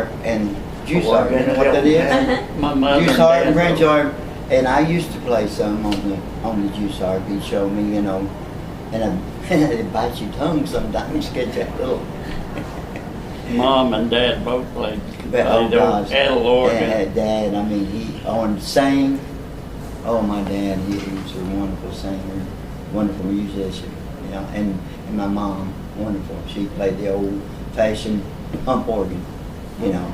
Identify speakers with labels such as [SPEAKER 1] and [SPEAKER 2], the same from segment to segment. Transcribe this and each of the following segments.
[SPEAKER 1] and juice art. You know what that is?
[SPEAKER 2] My mother
[SPEAKER 1] Juice art and
[SPEAKER 2] dad
[SPEAKER 1] French art. And I used to play some on the juice art. He showed me, you know, and it bites your tongue sometimes. Get that little.
[SPEAKER 2] Mom and Dad both played.
[SPEAKER 1] But, oh gosh,
[SPEAKER 2] pedal organ.
[SPEAKER 1] Dad, I mean, he sang. Oh, my dad, he was a wonderful singer, wonderful musician, you know. And my mom, wonderful. She played the old-fashioned pump organ, you know.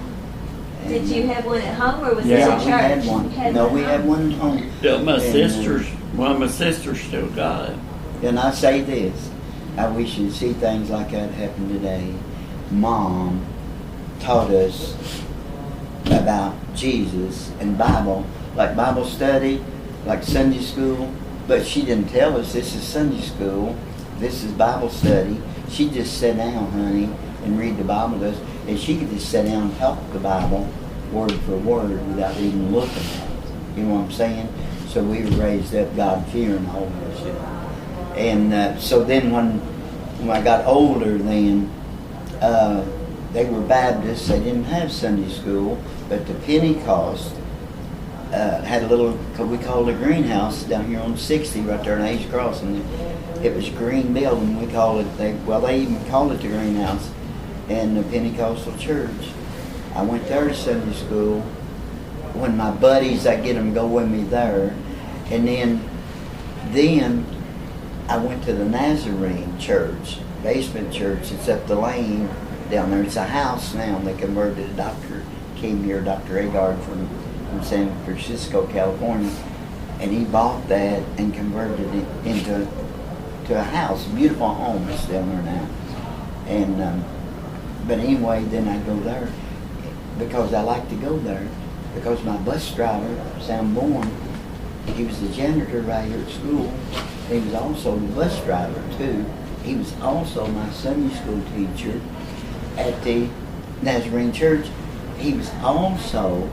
[SPEAKER 1] And,
[SPEAKER 3] did you have one at home, or was
[SPEAKER 2] Yeah,
[SPEAKER 3] this a church?
[SPEAKER 1] we had one. We had one at home.
[SPEAKER 2] Yeah, my
[SPEAKER 1] And,
[SPEAKER 2] sister still got it.
[SPEAKER 1] And I say this, I wish you'd see things like that happen today. Mom taught us about Jesus and Bible, like Bible study, like Sunday school, but she didn't tell us this is Sunday school, this is Bible study. She just sat down, honey, and read the Bible to us, and she could just sit down and talk the Bible word for word without even looking at it. You know what I'm saying? So we were raised up God-fearing all of us, you know. And so then when I got older then, they were Baptists, they didn't have Sunday school, but the Pentecost had a little, we called it a greenhouse down here on 60 right there in Ace Crossing. It was a green building, we called it, they even called it the greenhouse, in the Pentecostal church. I went there to Sunday school. When my buddies, I get them go with me there. And then I went to the Nazarene church, basement church. It's up the lane down there. It's a house now. They converted a doctor, came here, Dr. Agard from San Francisco, California. And he bought that and converted it into a house, a beautiful home. It's down there now. And but anyway, then I go there because I like to go there because my bus driver, Sam Bourne, he was the janitor right here at school. He was also the bus driver too. He was also my Sunday school teacher at the Nazarene Church. He was also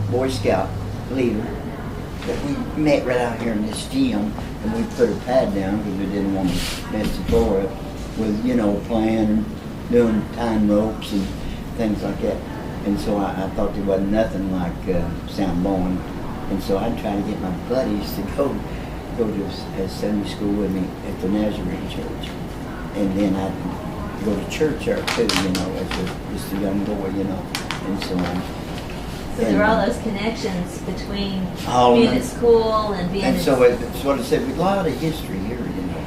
[SPEAKER 1] Boy Scout leader. But we met right out here in this gym, and we put a pad down because we didn't want to mess the floor up with, you know, playing and doing tying ropes and things like that. And so I thought there wasn't nothing like sound blowing. And so I'd try to get my buddies to go to Sunday school with me at the Nazarene Church. And then I'd go to church there too, you know, as just a young boy, you know, and so on.
[SPEAKER 3] So there were all those connections between
[SPEAKER 1] being
[SPEAKER 3] at school and being.
[SPEAKER 1] And so it's what I said. A lot of history here, you know.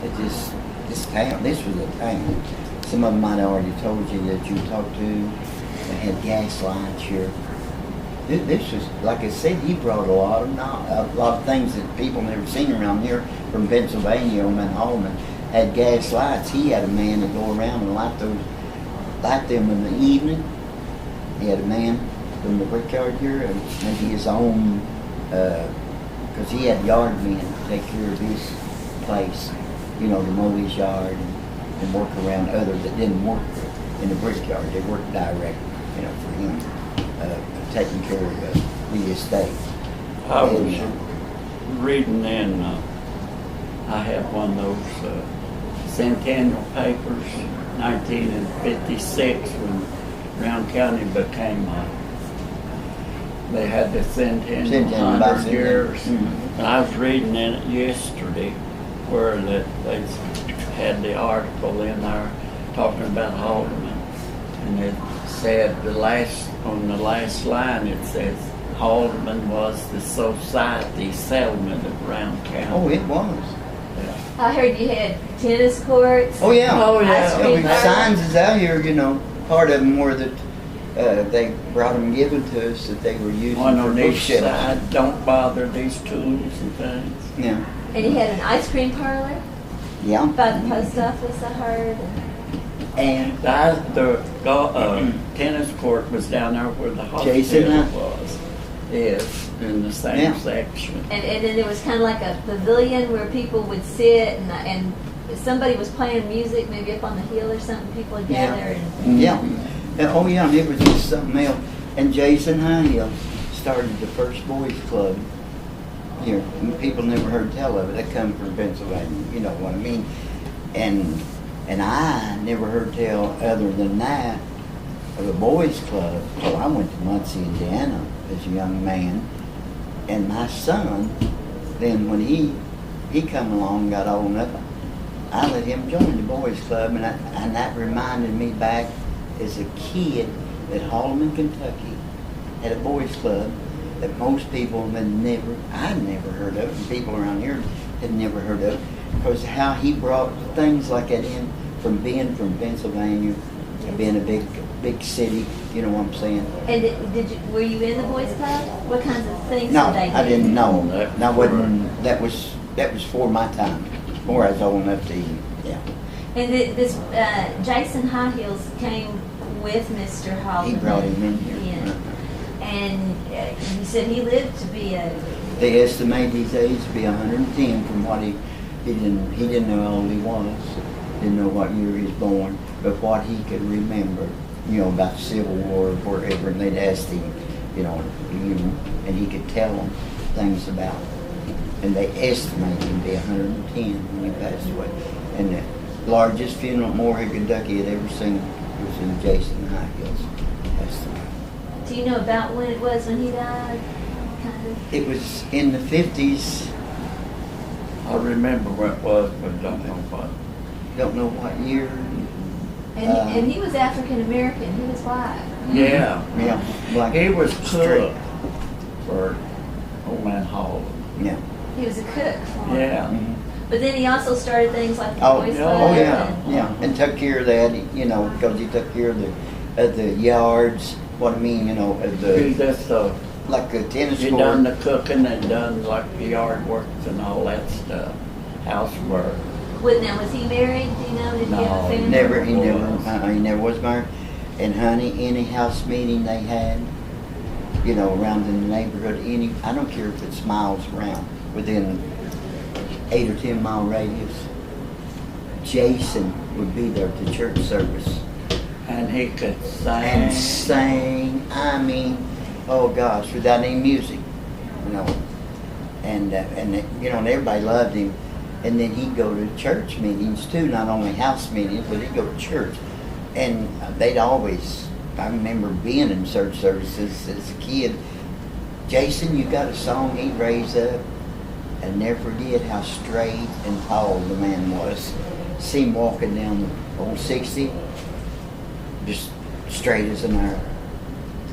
[SPEAKER 1] It just this town. This was a town. Some of them might have already told you that you talked to. They had gas lights here. This was, like I said, he brought a lot of things that people never seen around here from Pennsylvania. Old man Holman had gas lights. He had a man that go around and light them in the evening. He had a man from the brickyard here, and maybe his own, because he had yard men to take care of his place, you know, to mow his yard and work around others that didn't work in the brickyard. They worked direct, you know, for him, taking care of the estate.
[SPEAKER 2] I was reading in, I have one of those Centennial papers, 1956, when Brown County became they had the Centennial 100 years. Mm-hmm. And I was reading in it yesterday where that they had the article in there talking about Haldeman. And it said on the last line it says Haldeman was the society settlement of Brown County.
[SPEAKER 1] Oh, it was.
[SPEAKER 2] Yeah.
[SPEAKER 3] I heard you had tennis courts.
[SPEAKER 1] Oh yeah.
[SPEAKER 2] Oh yeah.
[SPEAKER 1] Signs is out here, you know. Part of them were that they brought them given to us that they were using for bookshelves.
[SPEAKER 2] Side, don't bother these tools and things.
[SPEAKER 1] Yeah.
[SPEAKER 3] And you had an ice cream parlor.
[SPEAKER 1] Yeah.
[SPEAKER 3] By the post office, I heard.
[SPEAKER 1] And
[SPEAKER 2] the tennis court was down there where the hospital was. Yes, in the same section. And
[SPEAKER 3] then there was kind of like a pavilion where people would sit and somebody was playing music, maybe up on the hill or something. People would gather
[SPEAKER 1] Oh yeah, and it was just something else. And Jason Highhill started the first boys club here. People never heard tell of it. They come from Pennsylvania, you know what I mean. And I never heard tell other than that of a boys club till I went to Muncie, Indiana as a young man. And my son, then when he come along and got old enough, I let him join the boys club, and that reminded me back as a kid at Holloman, Kentucky, at a boys club that most people I'd never heard of, and people around here had never heard of, because how he brought things like that in from being from Pennsylvania, and being a big city, you know what I'm saying?
[SPEAKER 3] And were you in the boys club? What kinds of things
[SPEAKER 1] No,
[SPEAKER 3] did they do?
[SPEAKER 1] I didn't know. That was for my time, before I was old enough to even, yeah.
[SPEAKER 3] And this Jason High Heels came with Mr. Holloman.
[SPEAKER 1] He brought him in here.
[SPEAKER 3] Yeah. And you said he lived to be
[SPEAKER 1] They estimate his age to be 110 from what he didn't know how old he was, didn't know what year he was born, but what he could remember, about the Civil War or wherever, and they'd asked him, and he could tell them things about it. And they estimated him to be 110 when he passed away. And the largest funeral Moorhead, Kentucky had ever seen was in Jason High Heels.
[SPEAKER 3] Do you know about when it was when he died? Kind of.
[SPEAKER 1] It was in the 50s.
[SPEAKER 2] I remember what it was, but don't know what.
[SPEAKER 1] Don't know what year.
[SPEAKER 3] And he was African American. He was white.
[SPEAKER 2] Yeah.
[SPEAKER 1] Yeah. Black.
[SPEAKER 2] He was
[SPEAKER 1] Straight.
[SPEAKER 2] cook for Old Man Hall.
[SPEAKER 1] Yeah.
[SPEAKER 3] He was a cook for him.
[SPEAKER 2] Yeah.
[SPEAKER 1] Mm-hmm.
[SPEAKER 3] But then he also started things like the
[SPEAKER 1] Oh,
[SPEAKER 3] boys
[SPEAKER 2] yeah.
[SPEAKER 3] club.
[SPEAKER 1] Oh yeah,
[SPEAKER 3] and-
[SPEAKER 1] yeah, and took care of that, because he took care of the yards. What I mean, of
[SPEAKER 2] He
[SPEAKER 1] the
[SPEAKER 2] just,
[SPEAKER 1] like the tennis
[SPEAKER 2] he
[SPEAKER 1] court.
[SPEAKER 2] done the cooking and done like the yard work and all that stuff, housework.
[SPEAKER 3] Now, was he married? Do you know? Did he have a
[SPEAKER 2] No,
[SPEAKER 3] family?
[SPEAKER 1] He never was married. And honey, any house meeting they had, around in the neighborhood, I don't care if it's miles around, within 8 or 10 mile radius, Jason would be there to church service.
[SPEAKER 2] And he could sing.
[SPEAKER 1] And sang, oh gosh, without any music, and everybody loved him. And then he'd go to church meetings too, not only house meetings, but he'd go to church. And I remember being in church services as a kid. Jason, you got a song, he'd raise up, and never forget how straight and tall the man was. See him walking down the old 60, just straight as an arrow.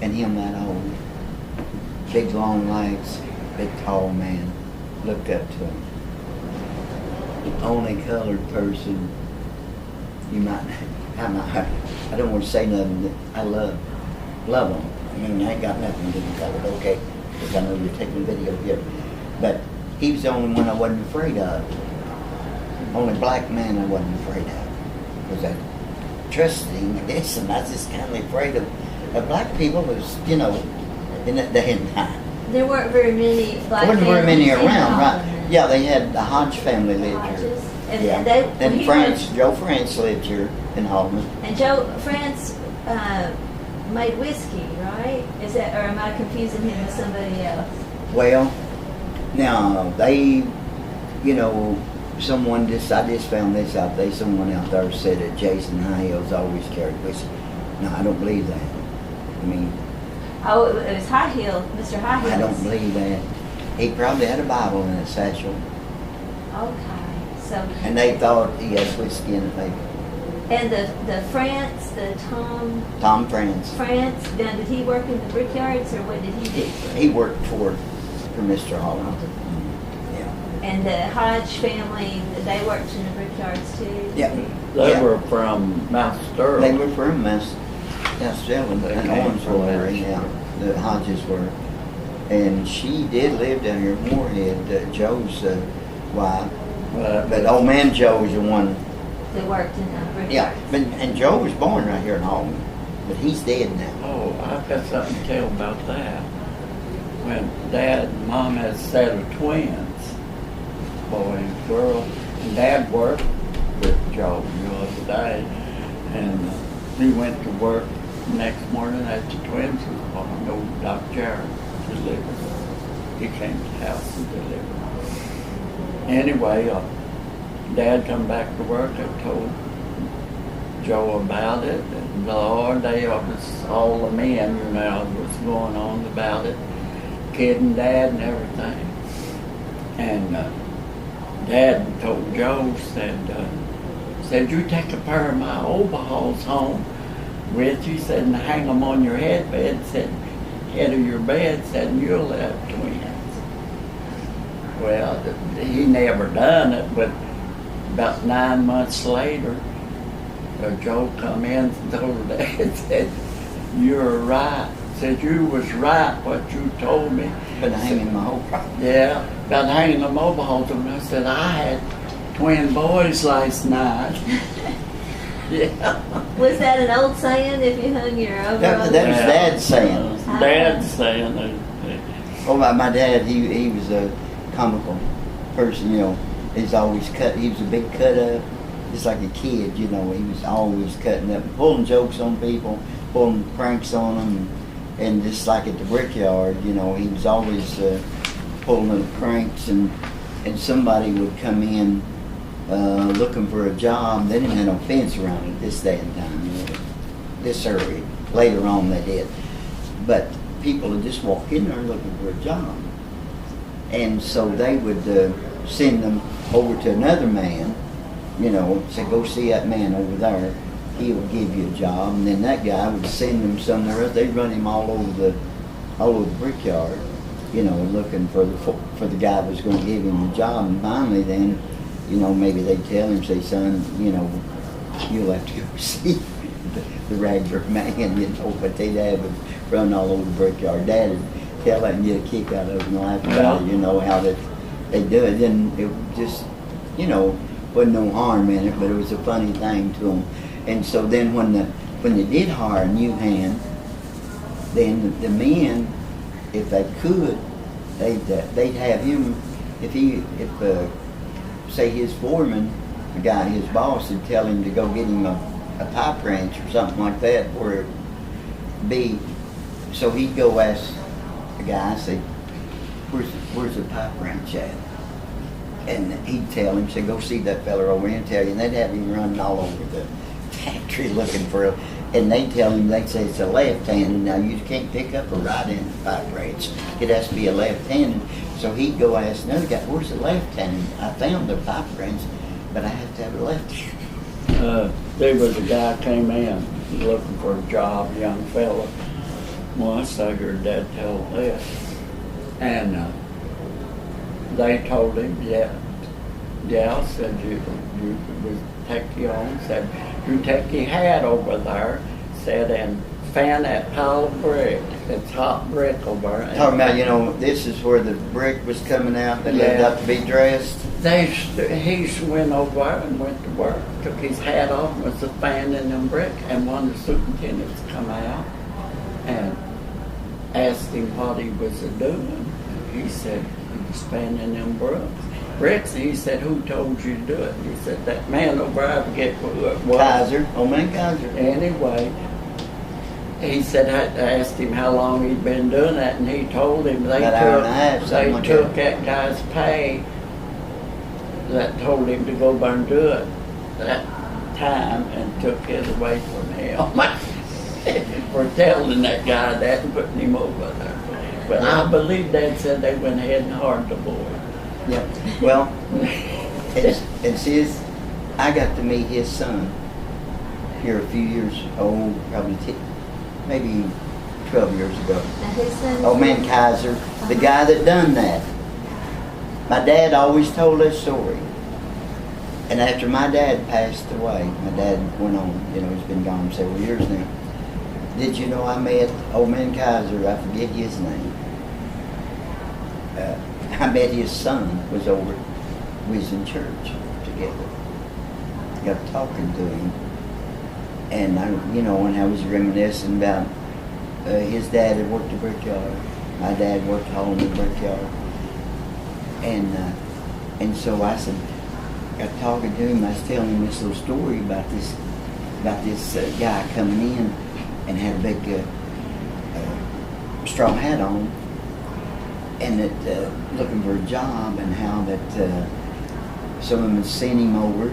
[SPEAKER 1] And him that old. Big long legs, big tall man. Looked up to him. The only colored person I don't want to say nothing that I love them. I ain't got nothing to do with that, okay, because I know you're taking video here. But he was the only one I wasn't afraid of. Only black man I wasn't afraid of. Because I trusted him, I guess, and I was just kind of afraid of black people was, in that day and time.
[SPEAKER 3] There weren't very many black
[SPEAKER 1] There wasn't very many
[SPEAKER 3] families in
[SPEAKER 1] around, right?
[SPEAKER 3] Holland.
[SPEAKER 1] Yeah, they had the Hodge family lived
[SPEAKER 3] Hodges.
[SPEAKER 1] here.
[SPEAKER 3] And
[SPEAKER 1] Yeah.
[SPEAKER 3] they-
[SPEAKER 1] And
[SPEAKER 3] he
[SPEAKER 1] Joe France lived here in Holman.
[SPEAKER 3] And Joe France made whiskey, right? Is that, or am I confusing him with somebody else?
[SPEAKER 1] Well, now they, I just found this out. Someone out there said that Jason High Heels always carried whiskey. No, I don't believe that.
[SPEAKER 3] Oh, it was High Heel, Mr. High Heels.
[SPEAKER 1] I don't believe that. He probably had a Bible in his satchel,
[SPEAKER 3] Okay, so.
[SPEAKER 1] and they thought he had whiskey in it, maybe.
[SPEAKER 3] And the France, the
[SPEAKER 1] Tom France.
[SPEAKER 3] France, now did he work in the brickyards or what did he do?
[SPEAKER 1] He worked for Mr. Holland. Yeah.
[SPEAKER 3] And the Hodge family, they worked in the brickyards too?
[SPEAKER 1] Yeah.
[SPEAKER 2] They
[SPEAKER 1] Yeah.
[SPEAKER 2] were from Mount Sterling.
[SPEAKER 1] They were from Sterling
[SPEAKER 2] They
[SPEAKER 1] and
[SPEAKER 2] came
[SPEAKER 1] Owensville
[SPEAKER 2] from
[SPEAKER 1] area. Yeah, the Hodges were. And she did live down here in Moorhead, Joe's wife. But old man Joe was the one.
[SPEAKER 3] They worked in the
[SPEAKER 1] Yeah,
[SPEAKER 3] brickyards.
[SPEAKER 1] and Joe was born right here in Holman, but he's dead now.
[SPEAKER 2] Oh, I've got something to tell about that. When Dad and Mom had a set of twins, boy and girl, and Dad worked with Joe the other day, and he went to work the next morning at the twins was born. Old Doc Jarrett delivered. He came to the house and delivered. Anyway, Dad come back to work and told Joe about it, and Lord, they was all the men, was going on about it, kid and Dad and everything. And Dad told Joe, said you take a pair of my overalls home with you, said, and hang them on your head of your bed, said, and you'll have twins. Well, he never done it, but about 9 months later, Joe come in and told Dad, said, you're right. Said, you was right what you told me.
[SPEAKER 1] About hanging my overalls.
[SPEAKER 2] Yeah, about hanging them overalls. And I said, I had twin boys last night. Yeah.
[SPEAKER 3] Was that an old saying, if you hung your overalls?
[SPEAKER 1] That was Dad's saying.
[SPEAKER 2] Dad's saying that.
[SPEAKER 1] Oh, my dad, he was a comical person, He's always he was a big cut up, just like a kid, he was always cutting up, pulling jokes on people, pulling pranks on them, and just like at the brickyard, he was always pulling the pranks, and somebody would come in looking for a job. They didn't have no fence around it this day and time, this early. Later on they did. But people would just walk in there looking for a job. And so they would send them over to another man, say, go see that man over there. He will give you a job. And then that guy would send them somewhere else. They'd run him all over the brickyard, looking for the guy that was going to give him the job. And finally then, maybe they'd tell him, say, son, you'll have to go see the regular man, but they'd have him run all over the brickyard. Dad would tell that and get a kick out of it and laugh about it, how they do it. And it just, wasn't no harm in it, but it was a funny thing to them. And so then when they did hire a new hand, then the men, if they could, they'd have him, if say his foreman, the guy, his boss, would tell him to go get him a pipe wrench or something like that, where it'd be, so he'd go ask the guy, say, where's the pipe wrench at? And he'd tell him, say, go see that fella over here and tell you. And they'd have him running all over the factory looking for it. And they'd tell him, they'd say it's a left-handed. Now you can't pick up a right-handed pipe wrench. It has to be a left-handed. So he'd go ask another guy, where's the left-handed? I found the pipe wrench, but I have to have a left-handed.
[SPEAKER 2] There was a guy came in looking for a job, a young fella. Once I heard Dad tell this, and they told him, said you would take you on, said you take your hat over there, said, and fan that pile of brick. It's hot brick over there.
[SPEAKER 1] Talking about, this is where the brick was coming out that had got to be dressed.
[SPEAKER 2] He went over and went to work, took his hat off, and was fanning them brick, and one of the superintendents come out and asked him what he was doing. He said he was fanning them bricks. And he said, who told you to do it? He said, that man over there, I forget who it was.
[SPEAKER 1] Kaiser, old man Kaiser.
[SPEAKER 2] Anyway, he said, I asked him how long he'd been doing that, and he told him they took that guy's pay that told him to go over and do it that time and took it away from him for telling that guy that and putting him over there. But I believe Dad said they went ahead and hired the boy.
[SPEAKER 1] Yeah. Well, it's his. I got to meet his son here a few years old, probably maybe 12 years ago. Old man Kaiser, the guy that done that. My dad always told that story. And after my dad passed away, my dad went on, he's been gone several years now. Did you know I met old man Kaiser? I forget his name. I met his son, was over, we was in church together. Got talking to him. And when I was reminiscing about his dad had worked the brickyard. My dad worked hauling the brickyard. And so I said, got talking to him, I was telling him this little story about this guy coming in and had a big straw hat on, and that looking for a job, and how that some of them sent him over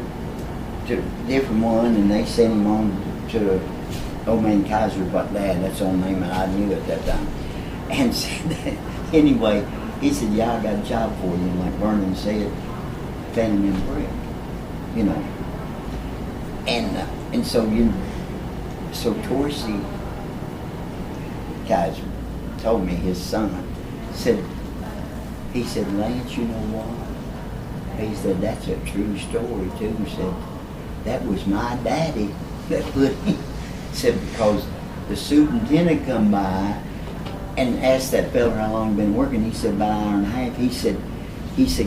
[SPEAKER 1] to a different one, and they sent him on to old man Kaiser, but Dad, that's the only name I knew at that time. And said, anyway, he said, yeah, I got a job for you. And like Vernon said, fanning in brick, you know. And so so Torcy Kaiser told me, his son, he said, Lance, you know what? He said, that's a true story too. He said, that was my daddy that put him. Said, because the superintendent come by and asked that fella how long he'd been working. He said, about an hour and a half. He said,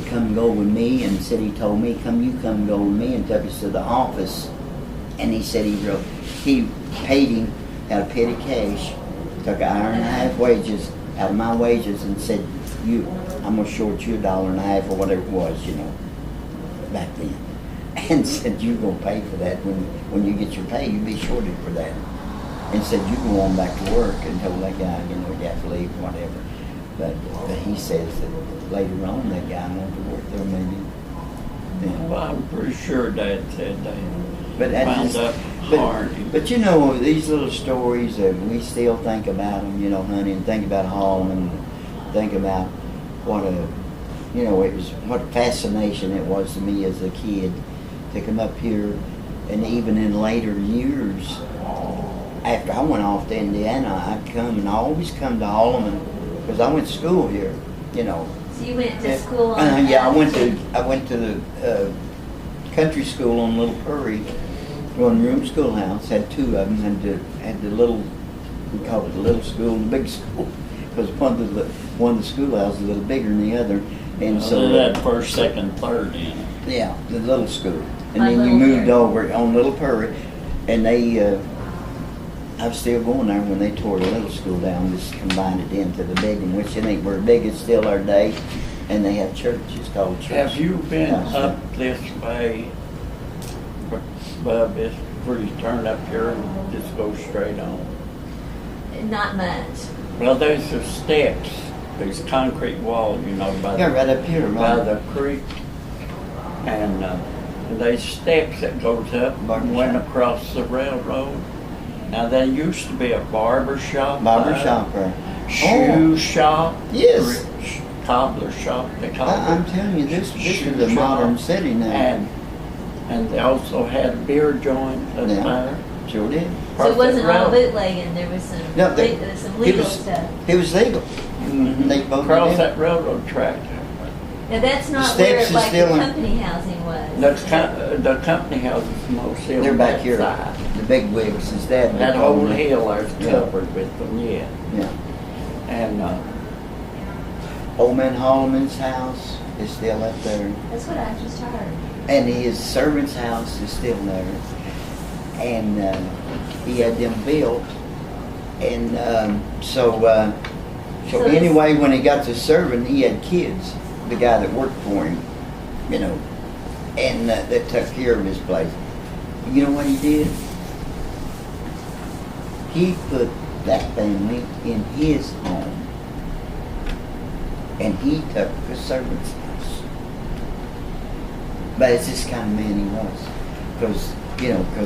[SPEAKER 1] come go with me, and said he told me, you come go with me, and took us to the office. And he said he paid him out of petty cash, took an hour and a half wages out of my wages, and said, I'm gonna short you $1.50 or whatever it was, you know, back then. And said, you're gonna pay for that when you get your pay, you'll be shorted for that. And said, you go on back to work, and told that guy, you know, you have to leave, whatever. But he says that later on that guy wanted to work there maybe. Yeah.
[SPEAKER 2] Well, I'm pretty sure Dad said that.
[SPEAKER 1] But
[SPEAKER 2] Wound up hard.
[SPEAKER 1] But you know, these little stories, we still think about them, you know, honey, and think about Holloman, think about what a fascination it was to me as a kid to come up here, and even in later years, after I went off to Indiana, I'd come, and I always come to Holloman because I went to school here, you know.
[SPEAKER 3] So you went to school on
[SPEAKER 1] yeah, I went to the country school on Little Prairie, one room schoolhouse, had two of them, had the little, we called it the little school and the big school, because one of the schoolhouses was a little bigger than the other, and so
[SPEAKER 2] that first, second, third in.
[SPEAKER 1] Yeah, the little school, and
[SPEAKER 3] My
[SPEAKER 1] then you
[SPEAKER 3] Little
[SPEAKER 1] moved
[SPEAKER 3] Prairie.
[SPEAKER 1] over on Little Prairie, and they, I was still going there when they tore the little school down, just combined it into the big one, which it ain't very big, it's still our day, and they have church, it's called church.
[SPEAKER 2] Have you been up this way, Bub, before you turn up here and just go straight on?
[SPEAKER 3] Not much.
[SPEAKER 2] Well, there's the steps, there's concrete wall, you know, by
[SPEAKER 1] Yeah, right up here,
[SPEAKER 2] by
[SPEAKER 1] right.
[SPEAKER 2] the creek, and there's steps that goes up and went across the railroad. Now there used to be a barber shop,
[SPEAKER 1] Right.
[SPEAKER 2] shoe shop,
[SPEAKER 1] Yes.
[SPEAKER 2] cobbler shop. They call
[SPEAKER 1] I'm
[SPEAKER 2] it.
[SPEAKER 1] telling you, this
[SPEAKER 2] Shoe
[SPEAKER 1] is a
[SPEAKER 2] shop.
[SPEAKER 1] modern city now.
[SPEAKER 2] And they also had a beer joint up
[SPEAKER 1] Yeah.
[SPEAKER 2] there.
[SPEAKER 1] Sure did.
[SPEAKER 3] So it wasn't all
[SPEAKER 2] Road.
[SPEAKER 3] bootlegging, there was some,
[SPEAKER 1] No,
[SPEAKER 3] there was some legal stuff.
[SPEAKER 1] It was legal.
[SPEAKER 2] Mhm.
[SPEAKER 1] They voted
[SPEAKER 2] Across
[SPEAKER 1] in.
[SPEAKER 2] that railroad track.
[SPEAKER 3] Now that's not
[SPEAKER 1] steps
[SPEAKER 3] where
[SPEAKER 1] is
[SPEAKER 3] like the
[SPEAKER 1] still in-
[SPEAKER 3] company housing was.
[SPEAKER 2] The company house is mostly
[SPEAKER 1] They're
[SPEAKER 2] on
[SPEAKER 1] back
[SPEAKER 2] that
[SPEAKER 1] here.
[SPEAKER 2] side.
[SPEAKER 1] The big wigs is that.
[SPEAKER 2] That whole hill there's
[SPEAKER 1] Yeah.
[SPEAKER 2] covered with them, yeah.
[SPEAKER 1] Yeah.
[SPEAKER 2] And
[SPEAKER 1] Old man Holloman's house is still up there.
[SPEAKER 3] That's what I just heard.
[SPEAKER 1] And his servant's house is still there. And he had them built. And so
[SPEAKER 3] So
[SPEAKER 1] anyway, when he got to serving, he had kids, the guy that worked for him, you know, and that took care of his place. You know what he did? He put that family in his home. And he took the servant's house. But it's this kind of man he was. Because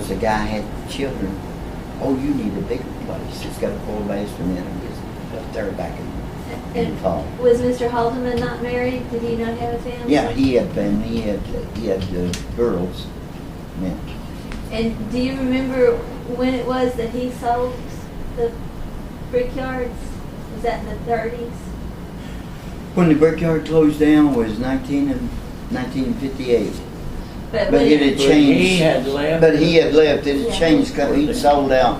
[SPEAKER 1] the guy had children. Oh, you need a bigger place. It's got a full basement in it. It's up there back in fall.
[SPEAKER 3] Was Mr. Haldeman not married? Did he not have a family?
[SPEAKER 1] Yeah, he had family. He had girls. Yeah.
[SPEAKER 3] And do you remember when it was that he sold the brickyards? Was that in the 30s?
[SPEAKER 1] When the brickyard closed down was 1958. But
[SPEAKER 3] when
[SPEAKER 1] it had changed.
[SPEAKER 2] he had left.
[SPEAKER 1] But he had left. It had
[SPEAKER 3] Yeah.
[SPEAKER 1] changed. He'd sold out.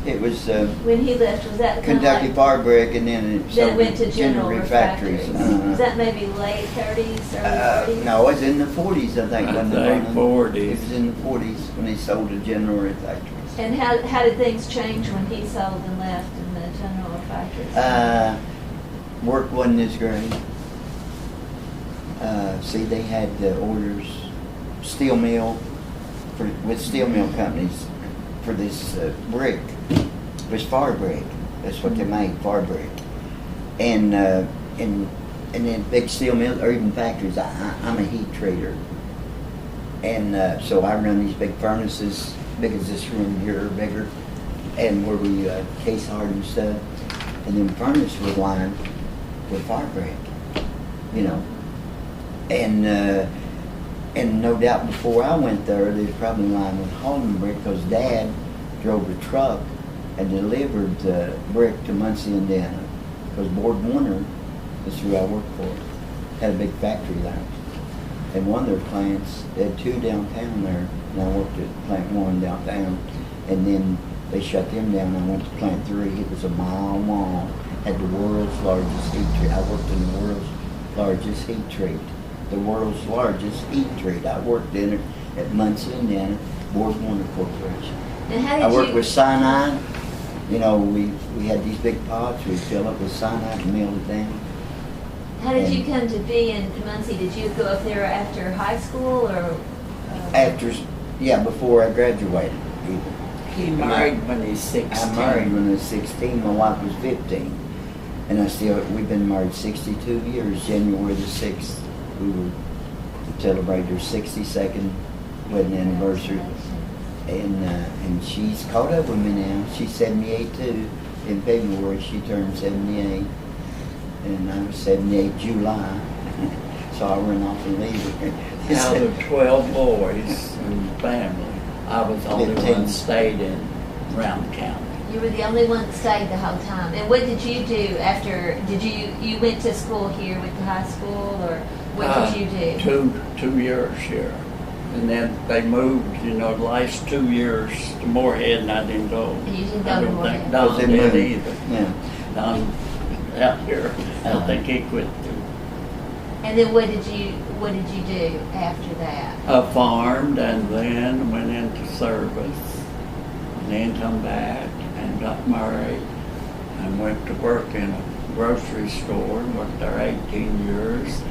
[SPEAKER 1] It was
[SPEAKER 3] when he left, was that kind
[SPEAKER 1] Kentucky
[SPEAKER 3] of like,
[SPEAKER 1] Fire Brick, and then it
[SPEAKER 3] then
[SPEAKER 1] sold
[SPEAKER 3] it went to
[SPEAKER 1] to
[SPEAKER 3] General
[SPEAKER 1] Refractories.
[SPEAKER 3] Refractories? Was that maybe late 30s, early 40s?
[SPEAKER 1] No, it was in the 40s, I think.
[SPEAKER 2] I
[SPEAKER 1] wasn't it,
[SPEAKER 2] think
[SPEAKER 1] Vernon?
[SPEAKER 2] 40s.
[SPEAKER 1] It was in the 40s when he sold to General Refractories.
[SPEAKER 3] And how did things change when he sold and left in the General Refractories?
[SPEAKER 1] Work wasn't as great. See, they had the orders, steel mill, with steel mill companies for this brick. It was fire brick. That's what they made, fire brick. And then big steel mills, or even factories. I'm a heat treater. And so I run these big furnaces, big as this room here or bigger, and where we case harden stuff. And then furnace was lined with fire brick, you know. And no doubt before I went there, they was probably lined with Holman brick because Dad drove a truck and delivered the brick to Muncie, Indiana. Because Board Warner, that's who I worked for, had a big factory there. And one of their plants, they had 2 downtown there, and I worked at plant 1 downtown. And then they shut them down, and I went to plant 3. It was a mile long, had the world's largest heat treat. I worked in the world's largest heat treat. The world's largest heat treat. I worked in it at Muncie, Indiana, Board Warner Corporation.
[SPEAKER 3] And how did
[SPEAKER 1] I worked with cyanide. You know, we had these big pots, we'd fill up with cyanide and melt it down.
[SPEAKER 3] How did you come to be in Muncie? Did you go up there after high school or?
[SPEAKER 1] Before I graduated. Even.
[SPEAKER 2] He married when he's 16.
[SPEAKER 1] I married when I was 16. My wife was 15. And we've been married 62 years. January the 6th, we were to celebrate her 62nd wedding anniversary. And she's caught up with me now. She's 78 too. In February, she turned 78. And I was 78 July. So I ran off and leave her.
[SPEAKER 2] Out of 12 boys in the family, I was the only one that stayed in Round County.
[SPEAKER 3] You were the only one that stayed the whole time. And what did you do after? You went to school here with the high school, or what did you do?
[SPEAKER 2] 2 years here. And then they moved, the last 2 years to Moorhead, and I didn't go.
[SPEAKER 3] And you didn't go to Moorhead?
[SPEAKER 2] I don't think Don did either.
[SPEAKER 1] Yeah.
[SPEAKER 2] Don out here, I don't think he quit.
[SPEAKER 3] And then what did you do after that?
[SPEAKER 2] I farmed and then went into service, and then come back and got married and went to work in a grocery store and worked there 18 years,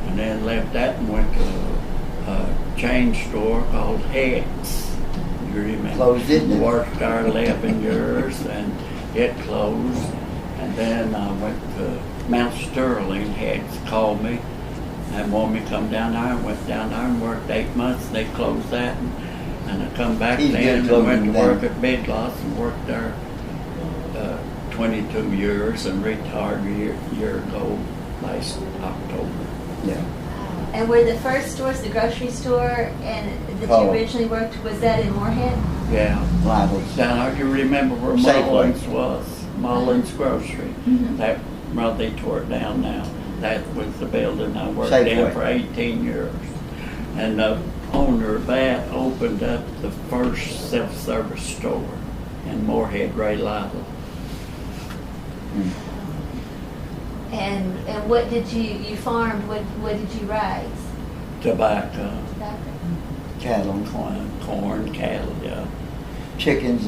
[SPEAKER 2] and then left that and went to a chain store called Hex. You remember?
[SPEAKER 1] Closed, didn't it?
[SPEAKER 2] Worked there 11 years and it closed. And then I went to Mount Sterling. Hex called me and wanted me to come down there. I went down there and worked 8 months. They closed that, and I come back then and went to work at Big Lots and worked there 22 years and retired a year ago last October.
[SPEAKER 1] Yeah.
[SPEAKER 3] And were the first stores, the grocery store, and that you originally worked, was that in Moorhead?
[SPEAKER 2] Yeah.
[SPEAKER 1] Lively's.
[SPEAKER 2] Down there, you remember where Mullins was? Mullins Grocery.
[SPEAKER 3] Mm-hmm.
[SPEAKER 2] That, well, they tore it down now. That was the building I worked
[SPEAKER 1] Safeway.
[SPEAKER 2] in for 18 years. And the owner of that opened up the first self-service store in Moorhead, Ray Lively.
[SPEAKER 3] And what did you farmed, what did you raise?
[SPEAKER 2] Tobacco,
[SPEAKER 3] Tobacco.
[SPEAKER 1] Cattle.
[SPEAKER 2] corn, cattle, yeah.
[SPEAKER 1] Chickens.